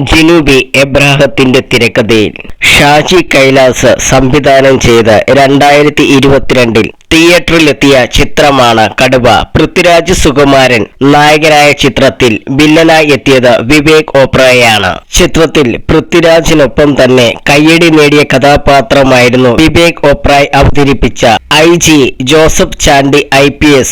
Jinu B എബ്രാഹത്തിന്റെ തിരക്കഥയിൽ ഷാജി കൈലാസ് സംവിധാനം ചെയ്ത് 2022 തിയേറ്ററിലെത്തിയ ചിത്രമാണ് കടുവ. പൃഥ്വിരാജ് സുകുമാരൻ നായകനായ ചിത്രത്തിൽ വില്ലനായി എത്തിയത് വിവേക് ഓബ്രായാണ്. ചിത്രത്തിൽ പൃഥ്വിരാജിനൊപ്പം തന്നെ കയ്യടി നേടിയ കഥാപാത്രമായിരുന്നു വിവേക് ഓബ്രായ് അവതരിപ്പിച്ച IG Joseph Chandy IPS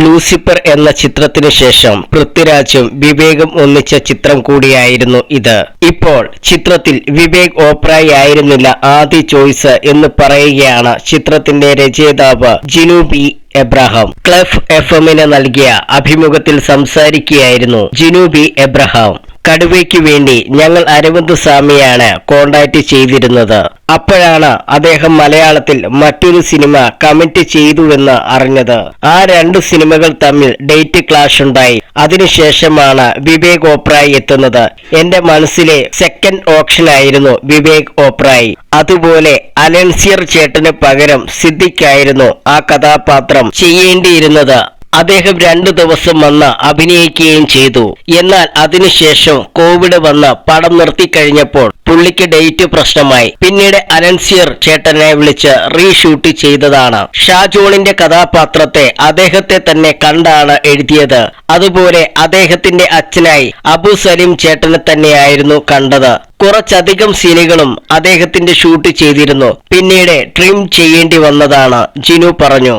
Lucifer എന്ന ചിത്രത്തിനു ശേഷം പൃഥ്വിരാജും വിവേകും ഒന്നിച്ച ചിത്രം കൂടിയായിരുന്നു ഇത്. ഇപ്പോൾ ചിത്രത്തിൽ വിവേക് ഓബ്രായ് ആയിരുന്നില്ല ആദ്യ ചോയ്സ് എന്ന് പറയുകയാണ് ചിത്രത്തിന്റെ രചയിതാവ് ജിനു ബി എബ്രഹാം. ക്ലഫ് FM-ന് നൽകിയ അഭിമുഖത്തിൽ സംസാരിക്കുകയായിരുന്നു ജിനു ബി എബ്രഹാം. കടുവയ്ക്ക് വേണ്ടി ഞങ്ങൾ അരവിന്ദ് സ്വാമിയാണ് കോണ്ടാക്ട് ചെയ്തിരുന്നത്. അപ്പോഴാണ് അദ്ദേഹം മലയാളത്തിൽ മറ്റൊരു സിനിമ കമ്മിറ്റ് ചെയ്തുവെന്ന് അറിഞ്ഞത്. ആ 2 സിനിമകൾ തമ്മിൽ ഡേറ്റ് ക്ലാഷ് ഉണ്ടായി. അതിനുശേഷമാണ് വിവേക് ഓബ്രായ് എത്തുന്നത്. എന്റെ മനസ്സിലെ സെക്കൻഡ് ഓപ്ഷൻ ആയിരുന്നു വിവേക് ഓബ്രായ്. അതുപോലെ അലൻസിയർ ചേട്ടന് പകരം സിദ്ദിഖായിരുന്നു ആ കഥാപാത്രം ചെയ്യേണ്ടിയിരുന്നത്. അദ്ദേഹം 2 ദിവസം വന്ന് അഭിനയിക്കുകയും ചെയ്തു. എന്നാൽ അതിനുശേഷം കോവിഡ് വന്ന് പടം നിർത്തിക്കഴിഞ്ഞപ്പോൾ പുള്ളിക്ക് ഡേറ്റ് പ്രശ്നമായി. പിന്നീട് അലൻസിയർ ചേട്ടനെ വിളിച്ച് റീഷൂട്ട് ചെയ്തതാണ്. ഷാജോണിന്റെ കഥാപാത്രത്തെ അദ്ദേഹത്തെ തന്നെ കണ്ടാണ് എഴുതിയത്. അതുപോലെ അദ്ദേഹത്തിന്റെ അച്ഛനായി അബു സലീം ചേട്ടനെ തന്നെയായിരുന്നു കണ്ടത്. കുറച്ചധികം സീനുകളും അദ്ദേഹത്തിന്റെ ഷൂട്ട് ചെയ്തിരുന്നു. പിന്നീട് ട്രിം ചെയ്യേണ്ടി വന്നതാണ് ജിനു പറഞ്ഞു.